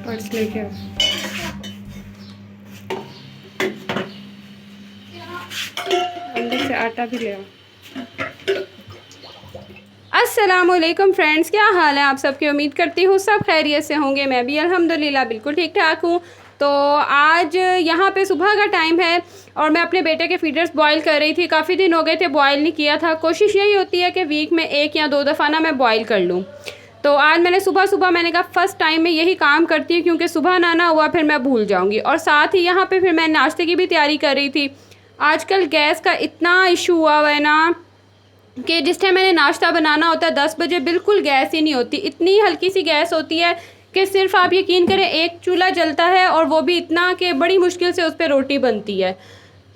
Purse लेके आओ। अंदर से आटा भी ले आओ। अस्सलामुअलैकुम फ्रेंड्स, क्या हाल है आप सबकी। उम्मीद करती हूँ सब खैरियत से होंगे। मैं भी अल्हम्दुलिल्लाह बिल्कुल ठीक ठाक हूँ। तो आज यहाँ पे सुबह का टाइम है और मैं अपने बेटे के फीडर्स बॉईल कर रही थी। काफ़ी दिन हो गए थे बॉईल नहीं किया था। कोशिश यही होती है कि वीक में 1 या 2 दफ़ा ना मैं बॉईल कर लूँ। तो आज मैंने सुबह मैंने कहा फ़र्स्ट टाइम में यही काम करती हूँ, क्योंकि सुबह ना हुआ फिर मैं भूल जाऊँगी। और साथ ही यहाँ पर फिर मैं नाश्ते की भी तैयारी कर रही थी। आजकल गैस का इतना इशू हुआ है ना कि जिस टाइम मैंने नाश्ता बनाना होता है 10 बजे बिल्कुल गैस ही नहीं होती। इतनी हल्की सी गैस होती है कि सिर्फ आप यकीन करें एक चूल्हा जलता है, और वो भी इतना कि बड़ी मुश्किल से उस पर रोटी बनती है।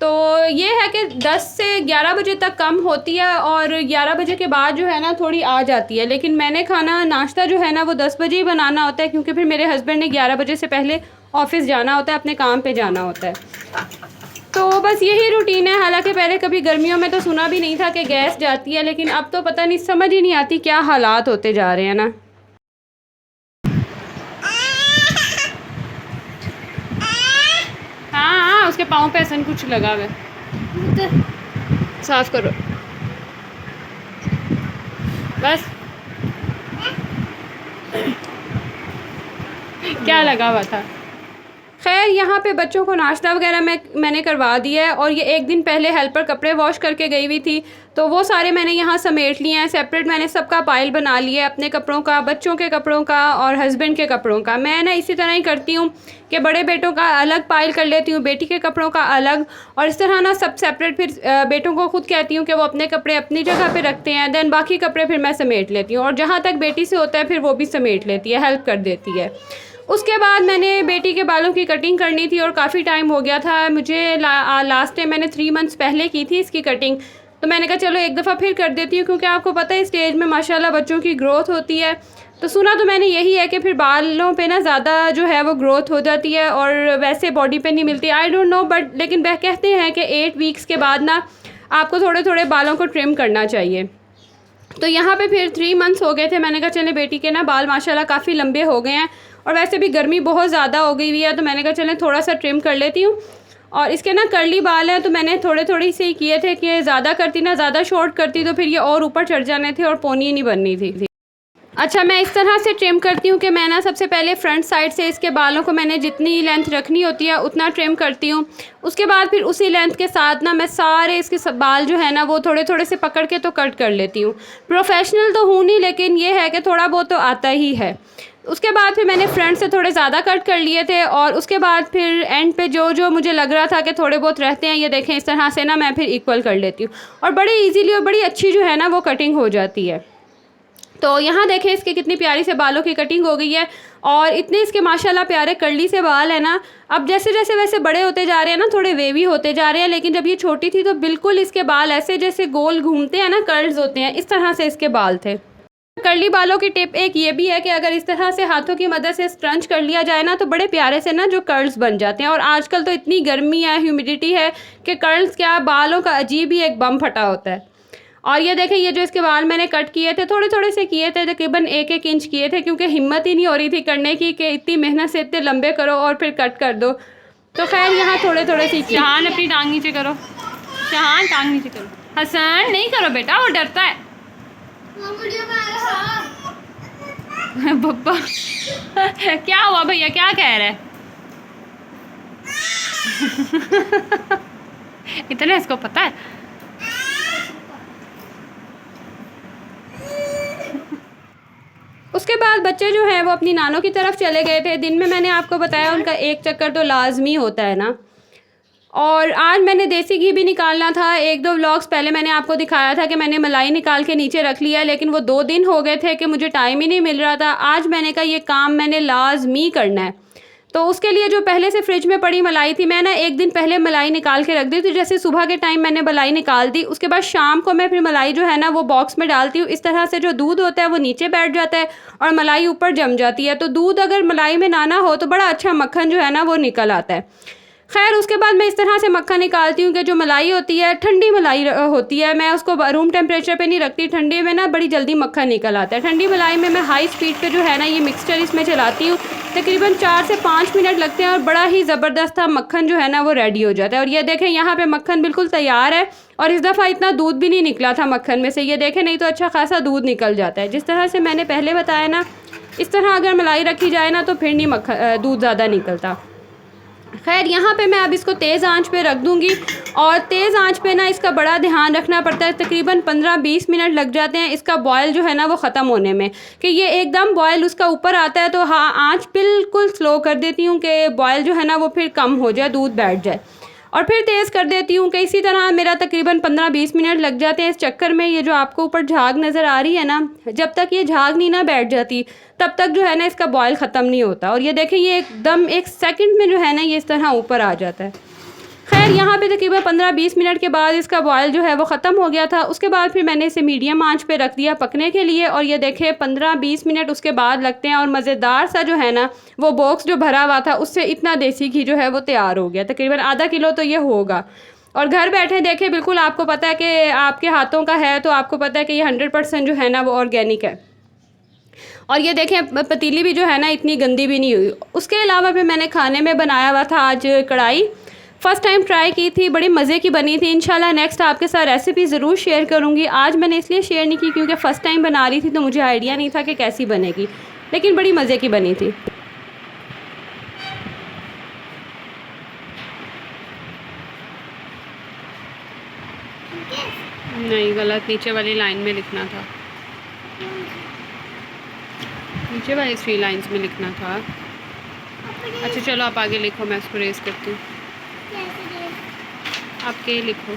तो ये है कि 10 से 11 बजे तक कम होती है और 11 बजे के बाद जो है ना थोड़ी आ जाती है। लेकिन मैंने खाना नाश्ता जो है ना वो 10 बजे ही बनाना होता है, क्योंकि फिर मेरे हस्बैंड ने 11 बजे से पहले ऑफिस जाना होता है, अपने काम पे जाना होता है। तो बस यही रूटीन है। हालांकि पहले कभी गर्मियों में तो सुना भी नहीं था कि गैस जाती है, लेकिन अब तो पता नहीं, समझ ही नहीं आती क्या हालात होते जा रहे हैं ना। हाँ, उसके पाँव पे ऐसा कुछ लगा हुआ है, साफ करो बस। क्या लगा हुआ था। खैर यहाँ पे बच्चों को नाश्ता वगैरह मैंने करवा दिया है, और ये एक दिन पहले हेल्पर कपड़े वॉश करके गई हुई थी, तो वो सारे मैंने यहाँ समेट लिए हैं। सेपरेट मैंने सबका पाइल बना लिया है, अपने कपड़ों का, बच्चों के कपड़ों का और हस्बैंड के कपड़ों का। मैं ना इसी तरह ही करती हूँ कि बड़े बेटों का अलग पाइल कर लेती हूँ, बेटी के कपड़ों का अलग, और इस तरह ना सब सेपरेट। फिर बेटों को खुद कहती हूँ कि वो अपने कपड़े अपनी जगह पर रखते हैं, दैन बाकी कपड़े फिर मैं समेट लेती हूँ, और जहाँ तक बेटी से होता है फिर वो भी समेट लेती है, हेल्प कर देती है। उसके बाद मैंने बेटी के बालों की कटिंग करनी थी और काफ़ी टाइम हो गया था मुझे। लास्ट टाइम मैंने 3 मंथ्स पहले की थी इसकी कटिंग, तो मैंने कहा चलो एक दफ़ा फिर कर देती हूँ, क्योंकि आपको पता है स्टेज में माशाल्लाह बच्चों की ग्रोथ होती है। तो सुना तो मैंने यही है कि फिर बालों पे ना ज़्यादा जो है वो ग्रोथ हो जाती है और वैसे बॉडी पे नहीं मिलती। आई डोंट नो, बट लेकिन वह कहते हैं कि 8 वीक्स के बाद ना आपको थोड़े थोड़े बालों को ट्रिम करना चाहिए। तो यहाँ पे फिर 3 मंथ्स हो गए थे। मैंने कहा चले बेटी के ना बाल माशाल्लाह काफ़ी लंबे हो गए हैं, और वैसे भी गर्मी बहुत ज़्यादा हो गई हुई है, तो मैंने कहा चलें थोड़ा सा ट्रिम कर लेती हूँ। और इसके ना कर्ली बाल हैं, तो मैंने थोड़े थोड़ी से ही किए थे कि ज़्यादा करती ना, ज़्यादा शॉर्ट करती तो फिर ये और ऊपर चढ़ जाने थे और पोनी नहीं बननी थी। अच्छा, मैं इस तरह से ट्रिम करती हूँ कि मैं ना सबसे पहले फ्रंट साइड से इसके बालों को मैंने जितनी लेंथ रखनी होती है उतना ट्रिम करती हूँ। उसके बाद फिर उसी लेंथ के साथ ना मैं सारे इसके सब बाल जो है ना वो थोड़े थोड़े से पकड़ के तो कट कर लेती हूँ। प्रोफेशनल तो हूँ नहीं, लेकिन ये है कि थोड़ा बहुत तो आता ही है। उसके बाद फिर मैंने फ्रंट से थोड़े ज़्यादा कट कर लिए थे, और उसके बाद फिर एंड पे जो जो मुझे लग रहा था कि थोड़े बहुत रहते हैं, ये देखें इस तरह से ना मैं फिर इक्वल कर लेती हूँ, और बड़ी इजीली और बड़ी अच्छी जो है ना वो कटिंग हो जाती है। तो यहाँ देखें इसके कितनी प्यारी से बालों की कटिंग हो गई है, और इतने इसके माशाल्लाह प्यारे कर्ली से बाल है ना। अब जैसे जैसे वैसे बड़े होते जा रहे हैं ना, थोड़े वेवी होते जा रहे हैं, लेकिन जब ये छोटी थी तो बिल्कुल इसके बाल ऐसे जैसे गोल घूमते हैं ना, कर्ल्स होते हैं, इस तरह से इसके बाल थे। कर्ली बालों की टिप एक ये भी है कि अगर इस तरह से हाथों की मदद से स्क्रंच कर लिया जाए ना, तो बड़े प्यारे से ना जो कर्ल्स बन जाते हैं। और आजकल तो इतनी गर्मी है, ह्यूमिडिटी है कि कर्ल्स क्या, बालों का अजीब ही एक बम फटा होता है। और ये देखें, ये जो इसके बाल मैंने कट किए थे, थोड़े थोड़े से किए थे, तकरीबन 1-1 इंच किए थे, क्योंकि हिम्मत ही नहीं हो रही थी करने की कि इतनी मेहनत से इतने लंबे करो और फिर कट कर दो। तो खैर यहाँ थोड़े थोड़े से। शहान अपनी टांग नीचे करो, शहान टांग नीचे करो। हसन नहीं करो बेटा, वो डरता है। बब्बा क्या हुआ भैया, क्या कह रहा है? इतना इसको पता है। उसके बाद बच्चे जो हैं वो अपनी नानों की तरफ चले गए थे। दिन में मैंने आपको बताया उनका एक चक्कर तो लाजमी होता है ना। और आज मैंने देसी घी भी निकालना था। 1-2 व्लॉग्स पहले मैंने आपको दिखाया था कि मैंने मलाई निकाल के नीचे रख लिया, लेकिन वो 2 दिन हो गए थे कि मुझे टाइम ही नहीं मिल रहा था। आज मैंने कहा ये काम मैंने लाजमी करना है। तो उसके लिए जो पहले से फ्रिज में पड़ी मलाई थी, मैं ना 1 दिन पहले मलाई निकाल के रख दी। तो जैसे सुबह के टाइम मैंने मलाई निकाल दी, उसके बाद शाम को मैं फिर मलाई जो है ना वो बॉक्स में डालती हूँ। इस तरह से जो दूध होता है वो नीचे बैठ जाता है और मलाई ऊपर जम जाती है। तो दूध अगर मलाई में ना हो तो बड़ा अच्छा मक्खन जो है ना वो निकल आता है। खैर उसके बाद मैं इस तरह से मक्खन निकालती हूँ कि जो मलाई होती है, ठंडी मलाई होती है, मैं उसको रूम टेम्परेचर पे नहीं रखती। ठंडी में ना बड़ी जल्दी मक्खन निकल आता है। ठंडी मलाई में मैं हाई स्पीड पे जो है ना ये मिक्सचर इसमें चलाती हूँ, तकरीबन 4 से 5 मिनट लगते हैं और बड़ा ही ज़बरदस्त सा मक्खन जो है ना वो रेडी हो जाता है। और ये देखें यहाँ पे मक्खन बिल्कुल तैयार है और इस दफ़ा इतना दूध भी नहीं निकला था मक्खन में से, ये देखें, नहीं तो अच्छा खासा दूध निकल जाता है। जिस तरह से मैंने पहले बताया ना, इस तरह अगर मलाई रखी जाए ना तो फिर नहीं मक्खन दूध ज़्यादा निकलता। खैर यहाँ पे मैं अब इसको तेज़ आंच पे रख दूँगी और तेज़ आंच पे ना इसका बड़ा ध्यान रखना पड़ता है। तकरीबन 15-20 मिनट लग जाते हैं इसका बॉयल जो है ना वो ख़त्म होने में, कि ये एकदम बॉयल उसका ऊपर आता है तो हाँ, आंच बिल्कुल स्लो कर देती हूँ कि बॉयल जो है ना वो फिर कम हो जाए, दूध बैठ जाए, और फिर तेज़ कर देती हूँ। कि इसी तरह मेरा तकरीबन 15-20 मिनट लग जाते हैं। इस चक्कर में ये जो आपको ऊपर झाग नज़र आ रही है ना, जब तक ये झाग नहीं ना बैठ जाती तब तक जो है ना इसका बॉयल ख़त्म नहीं होता। और ये देखें, ये एकदम 1 सेकंड में जो है ना ये इस तरह ऊपर आ जाता है। खैर यहाँ पे तकरीबन 15-20 मिनट के बाद इसका बॉयल जो है वो ख़त्म हो गया था। उसके बाद फिर मैंने इसे मीडियम आंच पे रख दिया पकने के लिए, और ये देखें 15-20 मिनट उसके बाद लगते हैं और मज़ेदार सा जो है ना वो बॉक्स जो भरा हुआ था उससे इतना देसी घी जो है वो तैयार हो गया। तकरीबन आधा किलो तो ये होगा। और घर बैठे देखें, बिल्कुल आपको पता है कि आपके हाथों का है तो आपको पता है कि ये 100% जो है ना वो ऑर्गेनिक है। और ये देखें पतीली भी जो है ना इतनी गंदी भी नहीं हुई। उसके अलावा फिर मैंने खाने में बनाया हुआ था आज कढ़ाई, फ़र्स्ट टाइम ट्राई की थी, बड़ी मज़े की बनी थी। इंशाल्लाह नेक्स्ट आपके साथ रेसिपी ज़रूर शेयर करूँगी। आज मैंने इसलिए शेयर नहीं की क्योंकि फ़र्स्ट टाइम बना रही थी तो मुझे आइडिया नहीं था कि कैसी बनेगी, लेकिन बड़ी मज़े की बनी थी। नहीं, गलत, नीचे वाली लाइन में लिखना था, नीचे वाली 3 लाइन्स में लिखना था। अच्छा चलो आप आगे लिखो, मैं इसको रेस करती हूँ। आपके लिखो।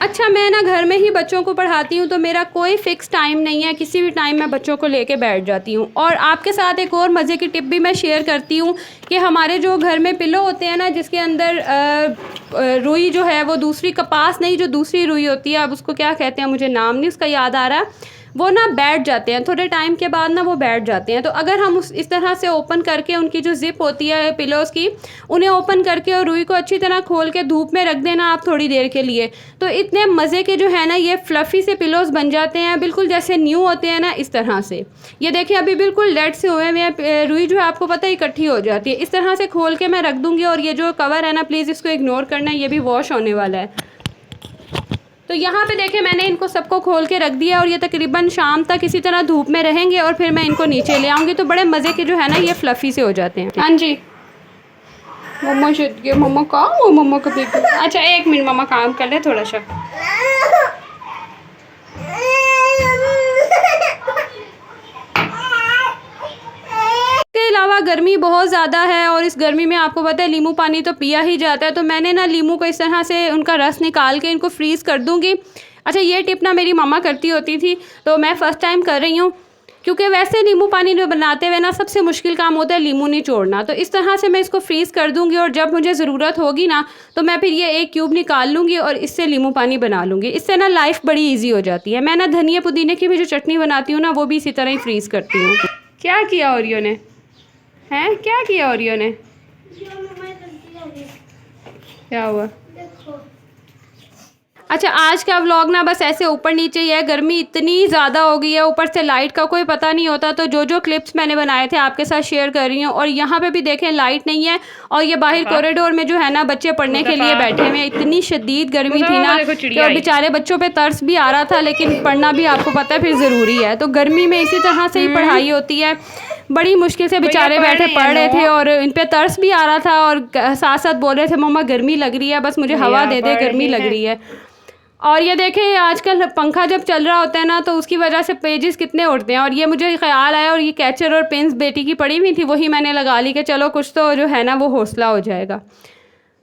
अच्छा, मैं ना घर में ही बच्चों को पढ़ाती हूँ तो मेरा कोई फ़िक्स टाइम नहीं है, किसी भी टाइम मैं बच्चों को लेके बैठ जाती हूँ। और आपके साथ एक और मज़े की टिप भी मैं शेयर करती हूँ कि हमारे जो घर में पिलो होते हैं ना, जिसके अंदर रुई जो है वो दूसरी, कपास नहीं, जो दूसरी रुई होती है, अब उसको क्या कहते हैं मुझे नाम नहीं उसका याद आ रहा, वो ना बैठ जाते हैं थोड़े टाइम के बाद ना, वो बैठ जाते हैं। तो अगर हम इस तरह से ओपन करके उनकी जो ज़िप होती है पिलोज़ की, उन्हें ओपन करके और रुई को अच्छी तरह खोल के धूप में रख देना आप थोड़ी देर के लिए, तो इतने मज़े के जो है ना ये फ्लफ़ी से पिलोज़ बन जाते हैं, बिल्कुल जैसे न्यू होते हैं ना, इस तरह से। ये देखिए अभी बिल्कुल लेट से हुए हैं, रुई जो है आपको पता है इकट्ठी हो जाती है। इस तरह से खोल के मैं रख दूँगी, और ये जो कवर है ना प्लीज़ इसको इग्नोर करना, ये भी वॉश होने वाला है। तो यहाँ पे देखें मैंने इनको सबको खोल के रख दिया, और ये तकरीबन शाम तक इसी तरह धूप में रहेंगे और फिर मैं इनको नीचे ले आऊँगी, तो बड़े मज़े के जो है ना ये फ्लफ़ी से हो जाते हैं। हाँ जी, मम्मा शुद्ध मम्मा कहाँ हो, मम्मा का बेबी। अच्छा 1 मिनट, मम्मा काम कर ले थोड़ा सा। इसके अलावा गर्मी बहुत ज़्यादा है और इस गर्मी में आपको पता है नींबू पानी तो पिया ही जाता है, तो मैंने ना नींबू को इस तरह से उनका रस निकाल के इनको फ्रीज़ कर दूँगी। अच्छा, ये टिप ना मेरी मम्मा करती होती थी, तो मैं फ़र्स्ट टाइम कर रही हूँ, क्योंकि वैसे नींबू पानी जो बनाते हुए ना सबसे मुश्किल काम होता है नींबू निचोड़ना। तो इस तरह से मैं इसको फ्रीज़ कर दूँगी, और जब मुझे ज़रूरत होगी ना तो मैं फिर ये 1 क्यूब निकाल लूँगी और इससे नींबू पानी बना लूँगी। इससे ना लाइफ बड़ी ईजी हो जाती है। मैं ना धनिया पुदीने की भी जो चटनी बनाती हूँ ना वो भी इसी तरह ही फ्रीज़ करती हूँ। क्या किया ओरियो ने, हैं क्या किया ओरियो ने, क्या हुआ? अच्छा, आज का व्लॉग ना बस ऐसे ऊपर नीचे ही है, गर्मी इतनी ज़्यादा हो गई है, ऊपर से लाइट का कोई पता नहीं होता, तो जो क्लिप्स मैंने बनाए थे आपके साथ शेयर कर रही हूँ। और यहाँ पे भी देखें लाइट नहीं है, और ये बाहर कॉरिडोर में जो है ना बच्चे पढ़ने के लिए बैठे हुए हैं। इतनी शदीद गर्मी थी ना कि बेचारे बच्चों पे तरस भी आ रहा था, लेकिन पढ़ना भी आपको पता है फिर ज़रूरी है। तो गर्मी में इसी तरह से ही पढ़ाई होती है, बड़ी मुश्किल से बेचारे बैठे पढ़ रहे थे, और इन पे तरस भी आ रहा था, और साथ साथ बोल रहे थे मम्मा गर्मी लग रही है, बस मुझे हवा दे दे, गर्मी लग रही है। और ये देखें आजकल पंखा जब चल रहा होता है ना तो उसकी वजह से पेजेस कितने उड़ते हैं, और ये मुझे ख्याल आया, और ये कैचर और पेन्स बेटी की पड़ी हुई थी, वही मैंने लगा ली कि चलो कुछ तो जो है ना वो हौसला हो जाएगा।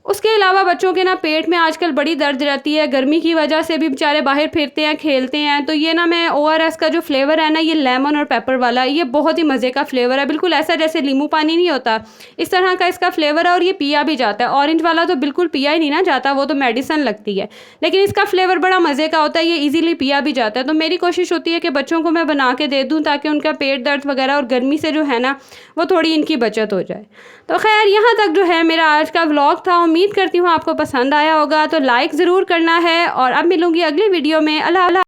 उसके अलावा बच्चों के ना पेट में आजकल बड़ी दर्द रहती है, गर्मी की वजह से भी बेचारे बाहर फिरते हैं, खेलते हैं। तो ये ना मैं ओआरएस का जो फ्लेवर है ना, ये लेमन और पेपर वाला, ये बहुत ही मज़े का फ्लेवर है, बिल्कुल ऐसा जैसे नींबू पानी नहीं होता, इस तरह का इसका फ्लेवर है और ये पिया भी जाता है। ऑरेंज वाला तो बिल्कुल पिया ही नहीं ना जाता, वो तो मेडिसिन लगती है, लेकिन इसका फ्लेवर बड़ा मज़े का होता है, ये ईजिली पिया भी जाता है। तो मेरी कोशिश होती है कि बच्चों को मैं बना के दे दूँ ताकि उनका पेट दर्द वगैरह और गर्मी से जो है ना, वो थोड़ी इनकी बचत हो जाए। तो खैर यहाँ तक जो है मेरा आज का व्लॉग था। उम्मीद करती हूँ आपको पसंद आया होगा, तो लाइक ज़रूर करना है और अब मिलूँगी अगली वीडियो में। अल्लाह।